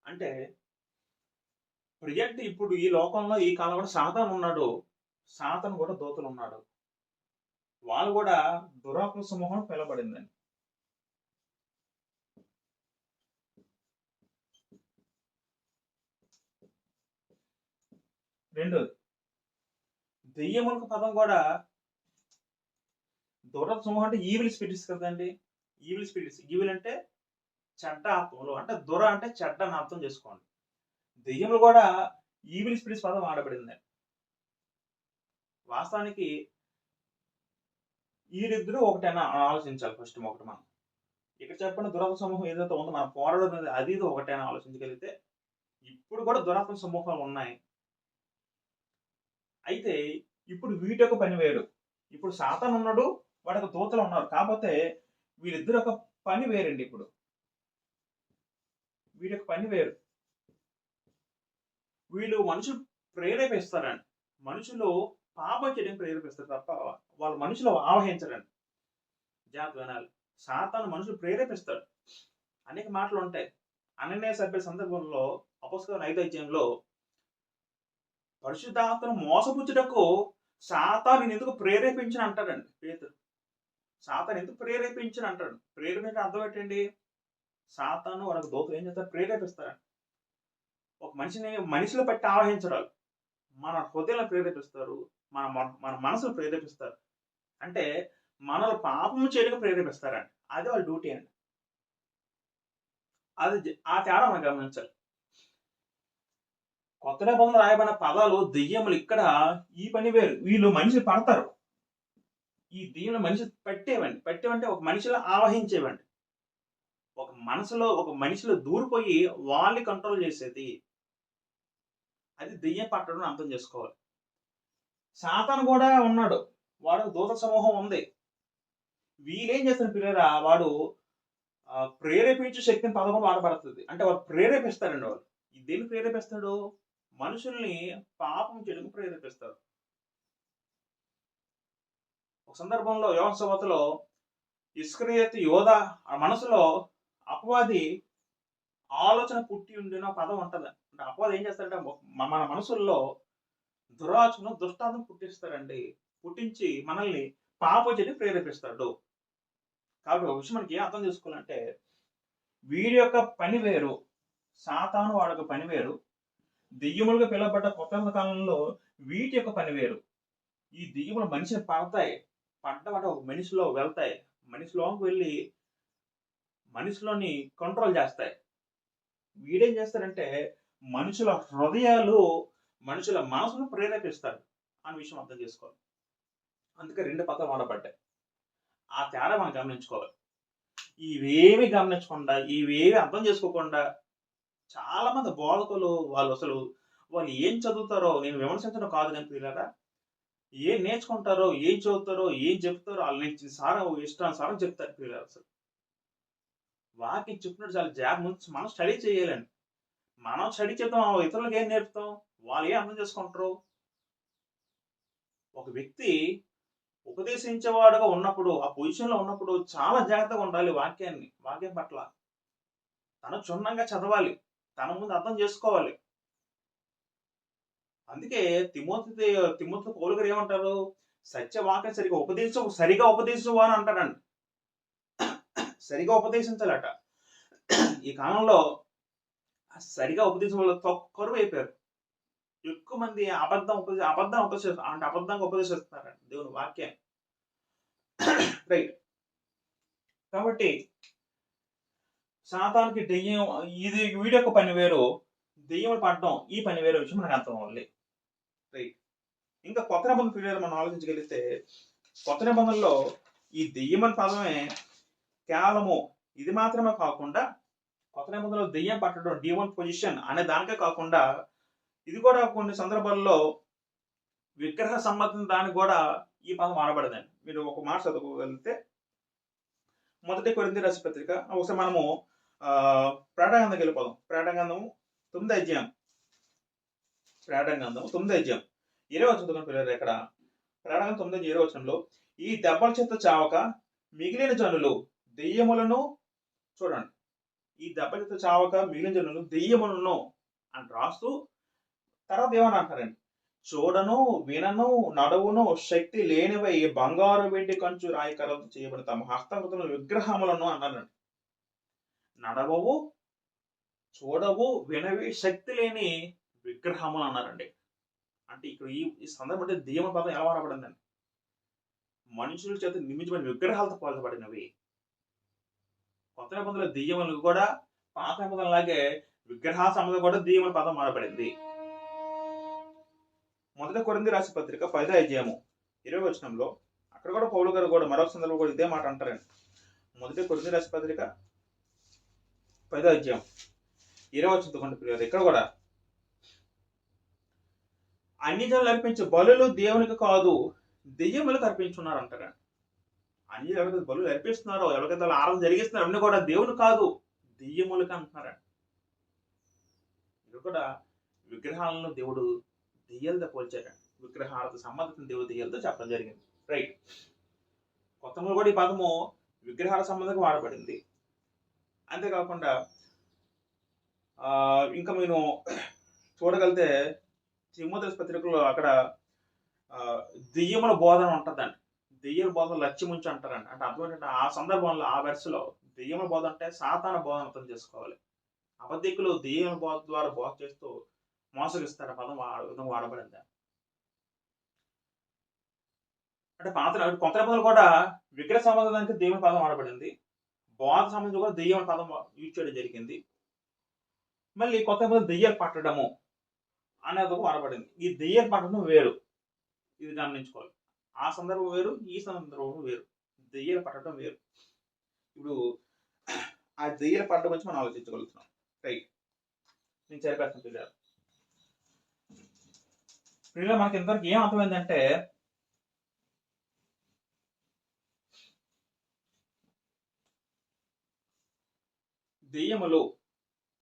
A: అంటే ప్రజెంట్ ఇప్పుడు ఈ లోకంలో ఈ కాలం కూడా సాతాను ఉన్నాడు. సాతాను కూడా దూతలు ఉన్నాడు. వాళ్ళు కూడా దురాత్మ సమూహం పిలవబడిందండి. రెండోది దెయ్యములకు పదం కూడా దురాత్మ సమూహం అంటే ఈవిల్ స్పిరిట్స్ కదండి. Evil spirits. ఈవిల్ అంటే చెడ్డ ఆత్మలు, అంటే దుర అంటే చెడ్డ అని అర్థం చేసుకోండి. దెయ్యములు కూడా ఈవిల్ స్పిరిట్స్ పదం వాడబడింది. వాస్తవానికి వీరిద్దరూ ఒకటైనా ఆలోచించాలి. ఫస్ట్ ఒకటి మనం ఇక్కడ చెప్పిన దురాత్మ సమూహం ఏదైతే ఉందో మన పోరాటం అది ఒకటైనా ఆలోచించగలిగితే ఇప్పుడు కూడా దురాత్మ సమూహాలు ఉన్నాయి. అయితే ఇప్పుడు వీటి యొక్క పని వేరు. ఇప్పుడు సాతాను ఉన్నాడు, వాడికి దూతలు ఉన్నారు. కాకపోతే వీళ్ళిద్దరు ఒక పని వేరండి. ఇప్పుడు వీడి యొక్క పని వేరు. వీళ్ళు మనుషులు ప్రేరేపిస్తారండి. మనుషులు పాపం చేయడానికి ప్రేరేపిస్తారు తప్ప వాళ్ళు మనుషులు ఆవహించరండి. జాగ్రత్త వినాలి. సాతాను మనుషులు ప్రేరేపిస్తాడు. అనేక మాటలు ఉంటాయి. అననీయ సభ్యుల సందర్భంలో అపొస్తలుల 5వ అధ్యాయంలో పరిశుద్ధాత్మను మోసపుచ్చుటకు సాతాను ఎందుకు ప్రేరేపించిన అంటాడండి పేతురు. సాతాను ఎందుకు ప్రేరేపించిన అంటాడు. ప్రేరేపించిన అర్థం ఏంటండి? సాతాను వాళ్ళకి దూతలు ఏం చేస్తారు? ప్రేరేపిస్తారండి. ఒక మనిషిలో పెట్టి ఆవహించడాలు మన హృదయాలను ప్రేరేపిస్తారు, మన మన మనసును ప్రేరేపిస్తారు. అంటే మనల్ని పాపము చేయడానికి ప్రేరేపిస్తారండి. అది వాళ్ళ డ్యూటీ అండి. ఆ తేడా మనం గమనించాలి. కొత్త నిబంధనలో రాయబడిన పదాలు దెయ్యములు ఇక్కడ ఈ పని వేరు. వీళ్ళు మనిషి పడతారు. ఈ దెయ్యంలో మనిషి పెట్టేవంటే ఒక మనిషిలో ఆవహించేవండి. ఒక మనిషిలో దూరిపోయి వాళ్ళని కంట్రోల్ చేసేది. అది దెయ్యం పట్టడం అర్థం చేసుకోవాలి. సాతాను కూడా ఉన్నాడు. వాడు దూత సమూహం ఉంది. వీళ్ళేం చేస్తారు పిల్లరా? వాడు ప్రేరేపించే శక్తిని పదం వాడబడుతుంది. అంటే వాడు ప్రేరేపిస్తారండి. వాళ్ళు దేన్ని ప్రేరేపిస్తాడు? మనుషుల్ని పాపం చేయడానికి ప్రేరేపిస్తాడు. ఒక సందర్భంలో యోహాను సువార్తలో ఇస్కరియోతు యోధ మనసులో అపవాది ఆలోచన పుట్టి ఉండిన పదం ఉంటది. అంటే అపవాది ఏం చేస్తాడంటే మన మనసుల్లో దురాచన దుష్టాలను పుట్టిస్తారండి. పుట్టించి మనల్ని పాపం చేయడానికి ప్రేరేపిస్తాడు. కాబట్టి ఒక విషయం మనకి ఏం అర్థం చేసుకోవాలంటే వీడి యొక్క పని వేరు, సాతాను వాడి యొక్క పని వేరు, దెయ్యములుగా పిలువబడ్డ కొత్త కాలంలో వీటి యొక్క పని వేరు. ఈ దెయ్యములు మనిషిని పడతాయి, పడ్డమంటే ఒక మనిషిలో వెళ్తాయి, మనిషిలోకి వెళ్ళి మనిషిలోని కంట్రోల్ చేస్తాయి. వీడేం చేస్తారంటే మనుషుల హృదయాలు, మనుషుల మనసును ప్రేరేపిస్తాడు అనే విషయం అర్థం చేసుకోవాలి. అందుకే 2 పదాలు వాడబడ్డాయి. ఆ తేడా మనం గమనించుకోవాలి. ఇవేమి గమనించకుండా, ఇవేమి అర్థం చేసుకోకుండా చాలా మంది బోధకులు వాళ్ళు ఏం చదువుతారో, నేను విమర్శించడం కాదు కానీ పిల్లరా, ఏం నేర్చుకుంటారో, ఏం చదువుతారో, ఏం చెప్తారో వాళ్ళు ఇష్టానుసారం చెప్తారు పిల్లలు. అసలు వాక్యం చెప్పినట్టు చాలా జాగ్రత్త మనం స్టడీ చేయాలండి. మనం స్టడీ చేద్దాం, ఇతరులకు ఏం నేర్పుతాం? వాళ్ళు ఏం అర్థం చేసుకుంటారు? ఒక వ్యక్తి ఉపదేశించేవాడుగా ఉన్నప్పుడు, ఆ పొజిషన్లో ఉన్నప్పుడు చాలా జాగ్రత్తగా ఉండాలి. వాక్యం పట్ల తను క్షుణ్ణంగా చదవాలి, తన ముందు అర్థం చేసుకోవాలి. అందుకే తిమోతి పౌలు గారు ఏమంటారు? సత్యవాక్యం సరిగా ఉపదేశించు అని అంటారండి. సరిగా ఉపదేశించాలట. ఈ కాలంలో సరిగా ఉపదేశం వాళ్ళు కరువు అయిపోయారు. ఎక్కువ మంది అబద్ధంగా ఉపదేశిస్తున్నారండి దేవుని వాక్యం. రైట్. కాబట్టి సాతానికి దెయ్యం ఇది వీడి యొక్క పని వేరు, దెయ్యములు పడటం ఈ పని వేరే విషయం మనకు అర్థం అవ్వాలి. రైట్. ఇంకా కొత్త నిబంధన పీరియడ్ మనం ఆలోచించగలిగితే కొత్త నిబంధనలో ఈ దెయ్యమని పదమే కేవలము ఇది మాత్రమే కాకుండా కొత్త నిబంధనలో దెయ్యం పట్టడం డీమన్ పొజిషన్ అనే దానికే కాకుండా ఇది కూడా కొన్ని సందర్భాల్లో విగ్రహ సంబంధించిన దానికి కూడా ఈ పదం వాడబడదండి. మీరు ఒక మాట చదువుకోగలిగితే 1 కొరింథీ రాసిన పత్రిక, ఒకసారి మనము ప్రకటన వెళ్ళిపోదాం. ప్రకటన గ్రంథము 9వ అధ్యాయం, ప్రకటన గ్రంథము 9వ అధ్యాయం 20వ వచనం పిల్లలు. ఇక్కడ ప్రకటన 9:20 వచనంలో ఈ దెబ్బల చేత చావక మిగిలిన జనులు దెయ్యములను, చూడండి, ఈ దెబ్బల చేత చావక మిగిలిన జనులు దెయ్యములను అని రాస్తూ తర్వాత ఏమని అంటారండి? చూడను, వినను, నడవును శక్తి లేనివై బంగారు, వెండి, కంచు, రాయి కర్రలతో చేయబడిన తమ హస్తకృతముల విగ్రహములను అన్నారండి. నడవవు, చూడవు, వినవి, శక్తి లేని విగ్రహములు అన్నారండి. అంటే ఇక్కడ ఈ సందర్భం అంటే దెయ్యం పదం ఎలా వాడబడిందండి? మనుషుల చేత నిర్మించబడిన విగ్రహాలతో పోల్చబడినవి. కొత్త నిబంధనలో దెయ్యములు కూడా పాత నిబంధనలాగే విగ్రహాల సంబంధం కూడా దెయ్యముల పదం వాడబడింది. 1 కొరింథీ రాసిన పత్రిక 5వ అధ్యాయము 20వ వచనంలో అక్కడ కూడా పౌలు గారు కూడా మరొక సందర్భంలో కూడా ఇదే మాట అంటారండి. 1 కొరింథీ రాసిన పత్రిక 5వ అధ్యాయం 20వ వచనం ఇక్కడ కూడా అన్ని జనులు అర్పించే బలులు దేవునికి కాదు దెయ్యములకు అర్పించున్నారు అంటారండి. అన్ని ఎవరికైతే బలులు అర్పిస్తున్నారో, ఎవరికైతే ఆరాధన జరిగిస్తున్నారో అన్ని కూడా దేవుని కాదు దెయ్యములకు అంటున్నారండి. ఇది కూడా విగ్రహాలను దేవుడు దెయ్యాలతో పోల్చారండి. విగ్రహాలతో సంబంధించిన దేవుడు దెయ్యాలతో చెప్పడం జరిగింది. రైట్. కొత్తలో కూడా ఈ పదము విగ్రహాల సంబంధంగా వాడబడింది. అంతేకాకుండా ఇంకా నేను చూడగలిగితే తిమోతి పత్రికలో అక్కడ దెయ్యముల బోధన ఉంటుందండి. దెయ్యముల బోధన లక్ష్యముంచి అంటారండి. అంటే అర్థం ఏంటంటే ఆ సందర్భంలో ఆ వెర్స్‌లో దెయ్యముల బోధన అంటే సాతాను బోధన అర్థం చేసుకోవాలి. అబద్ధికులు దెయ్యముల బోధ ద్వారా బోధ చేస్తూ మోసగిస్తారు. ఆ పదం ఆ విధంగా వాడబడింది. అంటే కొత్త నిబంధనలో కూడా విగ్రహ సంబంధానికి దేవుని పదం వాడబడింది. బోధ సంబంధించి కూడా దెయ్యం పదం యూజ్ చేయడం జరిగింది. మళ్ళీ కొత్త నిబంధనలో దెయ్యాలు పట్టడము అనేది ఒక వాడబడింది. ఈ దెయ్యాలు పట్టడం వేరు. ఇది గమనించుకోవాలి. ఆ సందర్భం వేరు, ఈ సందర్భం వేరు. దెయ్యాలు పట్టడం వేరు. ఇప్పుడు ఆ దెయ్యాలు పట్టడం గురించి మనం ఆలోచించగలుగుతున్నాం. రైట్. నేను చెప్పేస్తాను పిల్లలు. పిల్లలు మనకి ఇంతవరకు ఏం అర్థమైందంటే దెయ్యములు